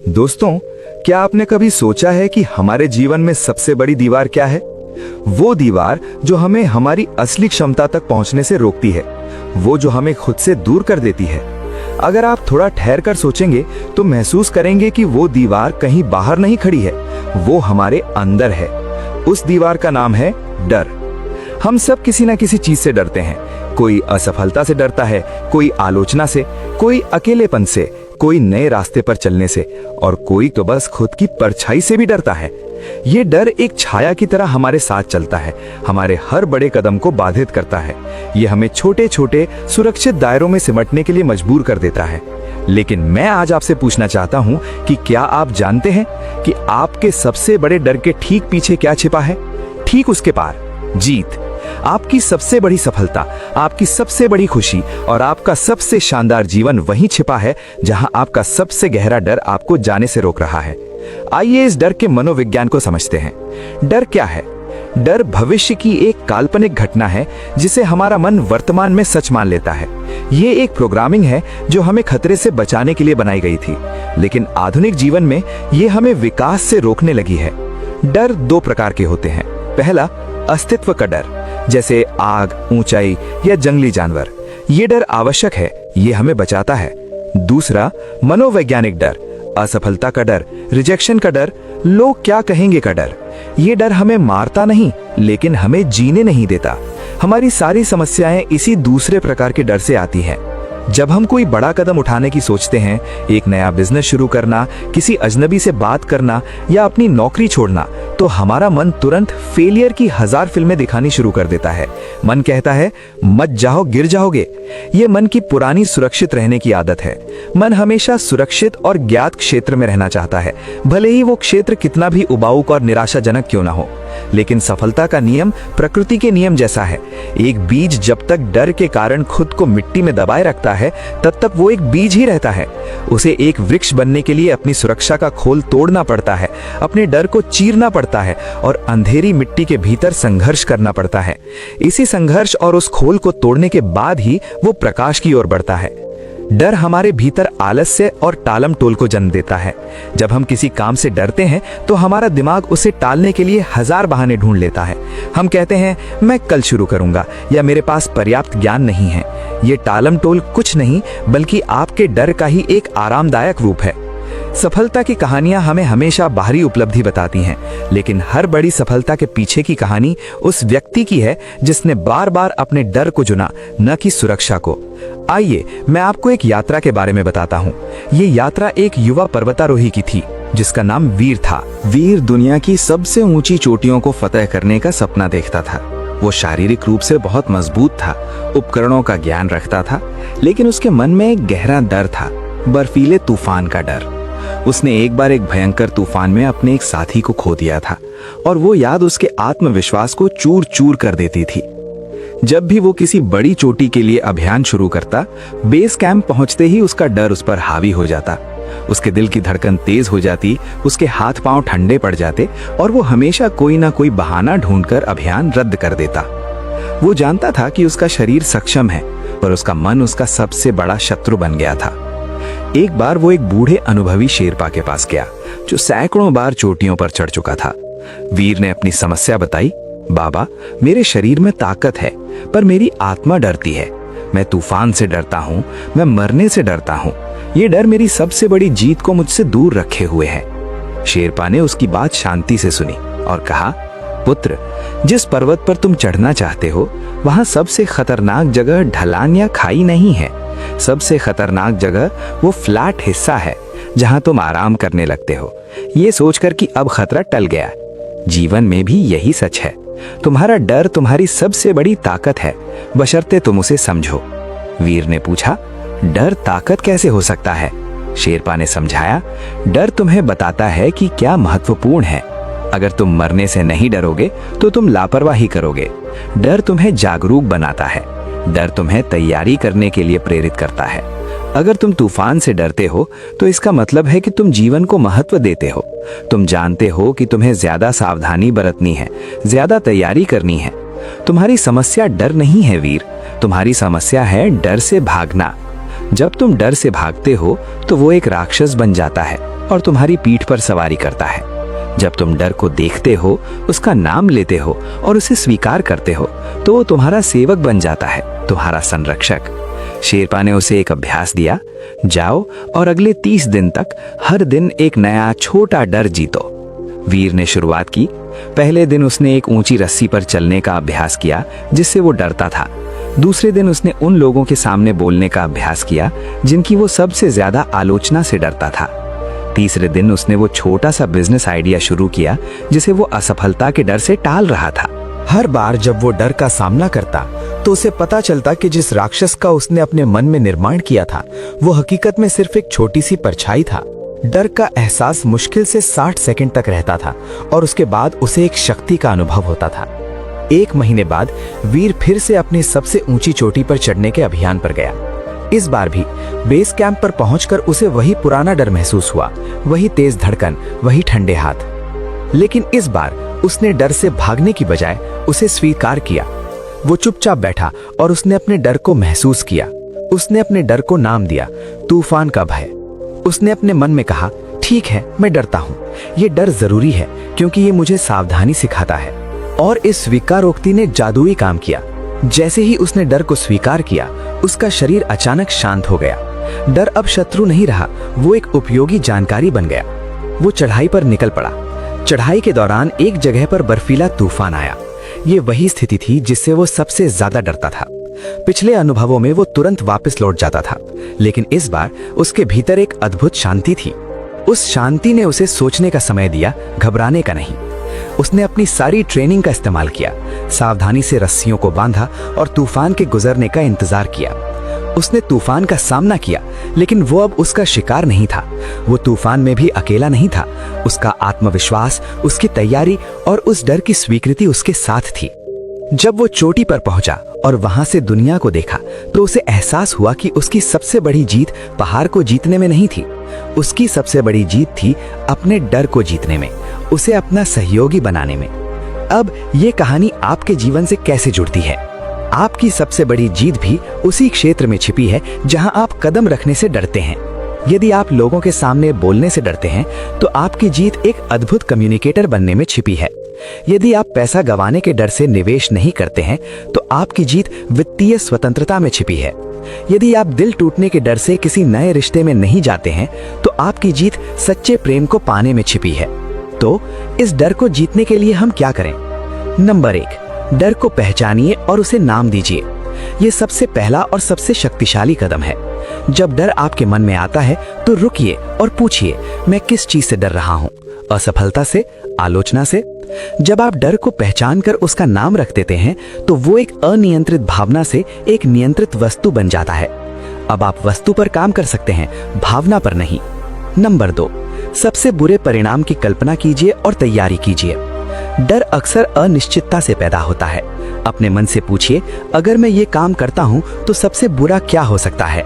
दोस्तों, क्या आपने कभी सोचा है कि हमारे जीवन में सबसे बड़ी दीवार क्या है? वो दीवार जो हमें हमारी असली क्षमता तक पहुंचने से रोकती है, वो जो हमें खुद से दूर कर देती है। अगर आप थोड़ा ठहर कर सोचेंगे तो महसूस करेंगे कि वो दीवार कहीं बाहर नहीं खड़ी है, वो हमारे अंदर है। उस दीवार का नाम है डर। हम सब किसी न किसी चीज से डरते हैं। कोई असफलता से डरता है, कोई आलोचना से, कोई अकेलेपन से, कोई नए रास्ते पर चलने से, और कोई तो बस खुद की परछाई से भी डरता है। ये डर एक छाया की तरह हमारे साथ चलता है, हमारे हर बड़े कदम को बाधित करता है। ये हमें छोटे छोटे सुरक्षित दायरों में सिमटने के लिए मजबूर कर देता है। लेकिन मैं आज आपसे पूछना चाहता हूं कि क्या आप जानते हैं कि आपके सबसे बड़े डर के ठीक पीछे क्या छिपा है? ठीक उसके पार जीत। आपकी सबसे बड़ी सफलता, आपकी सबसे बड़ी खुशी और आपका सबसे शानदार जीवन वहीं छिपा है जहां आपका सबसे गहरा डर आपको जाने से रोक रहा है। आइए इस डर के मनोविज्ञान को समझते हैं। डर क्या है? डर भविष्य की एक काल्पनिक घटना है जिसे हमारा मन वर्तमान में सच मान लेता है। ये एक प्रोग्रामिंग है जो हमें खतरे से बचाने के लिए बनाई गई थी, लेकिन आधुनिक जीवन में ये हमें विकास से रोकने लगी है। डर दो प्रकार के होते हैं। पहला, अस्तित्व का डर, जैसे आग, ऊंचाई या जंगली जानवर। ये डर आवश्यक है, ये हमें बचाता है। दूसरा, मनोवैज्ञानिक डर, असफलता का डर, रिजेक्शन का डर, लोग क्या कहेंगे का डर। ये डर हमें मारता नहीं, लेकिन हमें जीने नहीं देता। हमारी सारी समस्याएं इसी दूसरे प्रकार के डर से आती हैं। जब हम कोई बड़ा कदम उठाने की सोचते हैं, एक नया बिजनेस शुरू करना, किसी अजनबी से बात करना या अपनी नौकरी छोड़ना, तो हमारा मन तुरंत फेलियर की 1000 फिल्में दिखानी शुरू कर देता है। मन कहता है, मत जाओ, गिर जाओगे। ये मन की पुरानी सुरक्षित रहने की आदत है। मन हमेशा सुरक्षित और ज्ञात क्षेत्र में रहना चाहता है, भले ही वो क्षेत्र कितना भी उबाऊ और निराशाजनक क्यों ना हो। लेकिन सफलता का नियम प्रकृति के नियम जैसा है। एक बीज जब तक डर के कारण खुद को मिट्टी में दबाए रखता है, तब तक वो एक बीज ही रहता है। उसे एक वृक्ष बनने के लिए अपनी सुरक्षा का खोल तोड़ना पड़ता है, अपने डर को चीरना पड़ता है और अंधेरी मिट्टी के भीतर संघर्ष करना पड़ता है। इसी संघर्ष और उस खोल को तोड़ने के बाद ही वो प्रकाश की ओर बढ़ता है। डर हमारे भीतर आलस्य और टालम टोल को जन्म देता है। जब हम किसी काम से डरते हैं तो हमारा दिमाग उसे टालने के लिए 1000 बहाने ढूंढ लेता है। हम कहते हैं, मैं कल शुरू करूंगा, या मेरे पास पर्याप्त ज्ञान नहीं है। ये टालम टोल कुछ नहीं बल्कि आपके डर का ही एक आरामदायक रूप है। सफलता की कहानियां हमें हमेशा बाहरी उपलब्धि बताती हैं, लेकिन हर बड़ी सफलता के पीछे की कहानी उस व्यक्ति की है जिसने बार बार अपने डर को चुना, न कि सुरक्षा को। आइए मैं आपको एक यात्रा के बारे में बताता हूँ। ये यात्रा एक युवा पर्वतारोही की थी जिसका नाम वीर था। वीर दुनिया की सबसे ऊंची चोटियों को फतह करने का सपना देखता था। वो शारीरिक रूप से बहुत मजबूत था, उपकरणों का ज्ञान रखता था, लेकिन उसके मन में एक गहरा डर था, बर्फीले तूफान का डर। उसने एक बार एक भयंकर तूफान में अपने एक साथी को खो दिया था और वो याद उसके आत्मविश्वास को चूर चूर कर देती थी। जब भी वो किसी बड़ी चोटी के लिए अभियान शुरू करता, बेस कैंप पहुंचते ही उसका डर उस पर हावी हो जाता। उसके दिल की धड़कन तेज हो जाती, उसके हाथ पांव ठंडे पड़ जाते और वो हमेशा कोई ना कोई बहाना ढूंढकर अभियान रद्द कर देता। वो जानता था कि उसका शरीर सक्षम है, पर उसका मन उसका सबसे बड़ा शत्रु बन गया था। एक बार वो एक बूढ़े अनुभवी शेरपा के पास गया जो सैकड़ों बार चोटियों पर चढ़ चुका था। वीर ने अपनी समस्या बताई। बाबा, मेरे शरीर में ताकत है, पर मेरी आत्मा डरती है। मैं तूफान से डरता हूँ, मैं मरने से डरता हूँ। ये डर मेरी सबसे बड़ी जीत को मुझसे दूर रखे हुए है। शेरपा ने उसकी बात शांति से सुनी और कहा, पुत्र, जिस पर्वत पर तुम चढ़ना चाहते हो, वहां सबसे खतरनाक जगह ढलान या खाई नहीं है। सबसे खतरनाक जगह वो फ्लैट हिस्सा है जहां तुम आराम करने लगते हो, ये सोचकर कि अब खतरा टल गया। जीवन में भी यही सच है। तुम्हारा डर तुम्हारी सबसे बड़ी ताकत है, बशर्ते तुम उसे समझो। वीर ने पूछा, डर ताकत कैसे हो सकता है? शेरपा ने समझाया, डर तुम्हें बताता है कि क्या महत्वपूर्ण है। अगर तुम मरने से नहीं डरोगे तो तुम लापरवाही करोगे। डर तुम्हें जागरूक बनाता है। डर तुम्हें तैयारी करने के लिए प्रेरित करता है। अगर तुम तूफान से डरते हो तो इसका मतलब है कि तुम जीवन को महत्व देते हो। तुम जानते हो कि तुम्हें ज्यादा सावधानी बरतनी है, ज्यादा तैयारी करनी है। तुम्हारी समस्या डर नहीं है वीर, तुम्हारी समस्या है डर से भागना। जब तुम डर से भागते हो तो वो एक राक्षस बन जाता है। और तुम्हारी पीठ पर सवारी करता है। जब तुम डर को देखते हो, उसका नाम लेते हो और उसे स्वीकार करते हो, तो वो तुम्हारा सेवक बन जाता है, तुम्हारा संरक्षक। शेरपा ने उसे एक अभ्यास दिया, जाओ और अगले 30 दिन तक हर दिन एक नया छोटा डर जीतो। वीर ने शुरुआत की। पहले दिन उसने एक ऊंची रस्सी पर चलने का अभ्यास किया जिससे वो डरता था। दूसरे दिन उसने उन लोगों के सामने बोलने का अभ्यास किया जिनकी वो सबसे ज्यादा आलोचना से डरता था। तीसरे दिन उसने वो छोटा सा बिजनेस आइडिया शुरू किया जिसे वो असफलता के डर से टाल रहा था। हर बार जब वो डर का सामना करता तो उसे पता चलता कि जिस राक्षस का उसने अपने मन में निर्माण किया था वो हकीकत में सिर्फ एक छोटी सी परछाई था। डर का एहसास मुश्किल से 60 सेकंड तक रहता था और उसके बाद उसे एक शक्ति का अनुभव होता था। 1 महीने बाद वीर फिर से अपनी सबसे ऊंची चोटी पर चढ़ने के अभियान पर गया। इस बार भी बेस कैंप पर पहुंचकर उसे वही पुराना डर महसूस हुआ, वही तेज धड़कन, वही ठंडे हाथ। लेकिन इस बार उसने डर से भागने की बजाय उसे स्वीकार किया। वो चुपचाप बैठा और उसने अपने डर को महसूस किया। उसने अपने डर को नाम दिया, तूफान का भय। उसने अपने मन में कहा, ठीक है, मैं डरता हूँ, ये डर जरूरी है क्योंकि ये मुझे सावधानी सिखाता है। और इस स्वीकारोक्ति ने जादुई काम किया। जैसे ही उसने डर को स्वीकार किया, उसका शरीर अचानक शांत हो गया। डर अब शत्रु नहीं रहा, वो एक उपयोगी जानकारी बन गया। वो चढ़ाई पर निकल पड़ा। चढ़ाई के दौरान एक जगह पर बर्फीला तूफान आया। ये वही स्थिति थी जिससे वो सबसे ज्यादा डरता था। पिछले अनुभवों में वो तुरंत वापस लौट जाता था, लेकिन इस बार उसके भीतर एक अद्भुत शांति थी। उस शांति ने उसे सोचने का समय दिया, घबराने का नहीं। उसने अपनी सारी ट्रेनिंग का इस्तेमाल किया, सावधानी से रस्सियों को बांधा और तूफान के गुजरने का इंतजार किया। उसने तूफान का सामना किया, लेकिन वो अब उसका शिकार नहीं था। वो तूफान में भी अकेला नहीं था। उसका आत्मविश्वास, उसकी तैयारी और उस डर की स्वीकृति उसके साथ थी। जब वो चोटी पर पहुंचा और वहां से दुनिया को देखा, तो उसे एहसास हुआ कि उसकी सबसे बड़ी जीत पहाड़ को जीतने में नहीं थी। उसकी सबसे बड़ी जीत थी अपने डर को जीतने में, उसे अपना सहयोगी बनाने में। अब ये कहानी आपके जीवन से कैसे जुड़ती है? आपकी सबसे बड़ी जीत भी उसी क्षेत्र में छिपी है जहां आप कदम रखने से डरते हैं। यदि आप लोगों के सामने बोलने से डरते हैं, तो आपकी जीत एक अद्भुत कम्युनिकेटर बनने में छिपी है। यदि आप पैसा गंवाने के डर से निवेश नहीं करते हैं, तो आपकी जीत वित्तीय स्वतंत्रता में छिपी है। यदि आप दिल टूटने के डर से किसी नए रिश्ते में नहीं जाते हैं, तो आपकी जीत सच्चे प्रेम को पाने में छिपी है। तो इस डर को जीतने के लिए हम क्या करें? नंबर 1, डर को पहचानिए और उसे नाम दीजिए। ये सबसे पहला और सबसे शक्तिशाली कदम है। जब डर आपके मन में आता है, तो रुकिए और पूछिए, मैं किस चीज से डर रहा हूँ? असफलता से? आलोचना से? जब आप डर को पहचानकर उसका नाम रख देते हैं, तो वो एक अनियंत्रित भावना से एक नियंत्रित वस्तु बन जाता है। अब आप वस्तु पर काम कर सकते हैं, भावना पर नहीं। नंबर 2, सबसे बुरे परिणाम की कल्पना कीजिए और तैयारी कीजिए। डर अक्सर अनिश्चितता से पैदा होता है। अपने मन से पूछिए, अगर मैं ये काम करता हूँ तो सबसे बुरा क्या हो सकता है?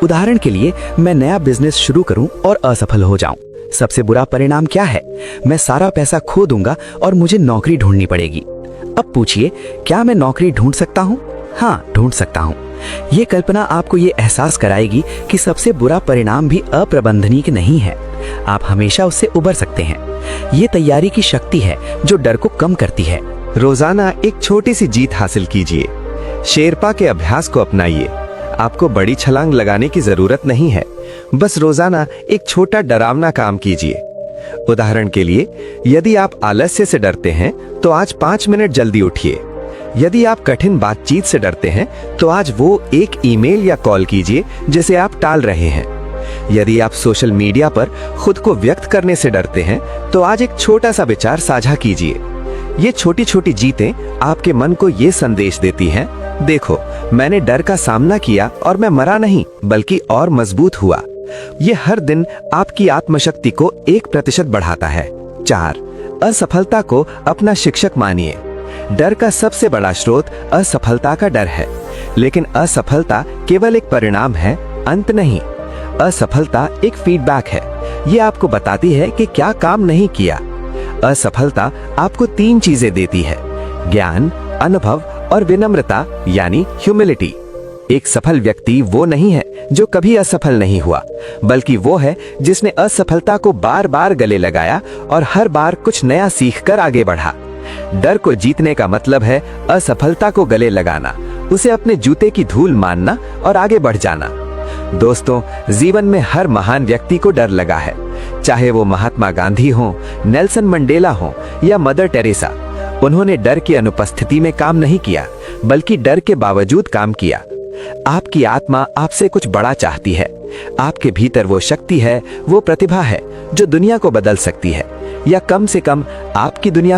उदाहरण के लिए, मैं नया बिजनेस शुरू करूं और असफल हो जाऊं, सबसे बुरा परिणाम क्या है? मैं सारा पैसा खो दूंगा और मुझे नौकरी ढूंढनी पड़ेगी। अब पूछिए, क्या मैं नौकरी ढूंढ सकता हूँ? हाँ, ढूंढ सकता हूँ। ये कल्पना आपको ये एहसास कराएगी कि सबसे बुरा परिणाम भी अप्रबंधनीय नहीं है। आप हमेशा उससे उबर सकते हैं। ये तैयारी की शक्ति है जो डर को कम करती है। रोजाना एक छोटी सी जीत हासिल कीजिए। शेरपा के अभ्यास को अपनाइए। आपको बड़ी छलांग लगाने की जरूरत नहीं है, बस रोजाना एक छोटा डरावना काम कीजिए। उदाहरण के लिए, यदि आप आलस्य से डरते हैं, तो आज 5 मिनट जल्दी उठिए। यदि आप कठिन बातचीत से डरते हैं, तो आज वो एक ईमेल या कॉल कीजिए जिसे आप टाल रहे हैं। यदि आप सोशल मीडिया पर खुद को व्यक्त करने से डरते हैं, तो आज एक छोटा सा विचार साझा कीजिए। ये छोटी छोटी जीतें आपके मन को ये संदेश देती हैं, देखो, मैंने डर का सामना किया और मैं मरा नहीं, बल्कि और मजबूत हुआ। ये हर दिन आपकी आत्मशक्ति को 1% बढ़ाता है। 4, असफलता को अपना शिक्षक मानिए। डर का सबसे बड़ा स्रोत असफलता का डर है, लेकिन असफलता केवल एक परिणाम है, अंत नहीं। असफलता एक फीडबैक है। ये आपको बताती है कि क्या काम नहीं किया। असफलता आपको 3 चीजें देती है, ज्ञान, अनुभव और विनम्रता, यानी ह्यूमिलिटी। एक सफल व्यक्ति वो नहीं है जो कभी असफल नहीं हुआ, बल्कि वो है जिसने असफलता को बार बार गले लगाया और हर बार कुछ नया सीखकर आगे बढ़ा। डर को जीतने का मतलब है असफलता को गले लगाना, उसे अपने जूते की धूल मानना और आगे बढ़ जाना। दोस्तों, जीवन में हर महान व्यक्ति को डर लगा है, चाहे वो महात्मा गांधी हो, नेल्सन मंडेला हो या मदर टेरेसा। उन्होंने डर की अनुपस्थिति में काम नहीं किया, बल्कि डर के बावजूद काम किया। आपकी आत्मा आपसे कुछ बड़ा चाहती है। आपके भीतर वो शक्ति है, वो प्रतिभा है जो दुनिया को बदल सकती है, या कम से कम आपकी दुनिया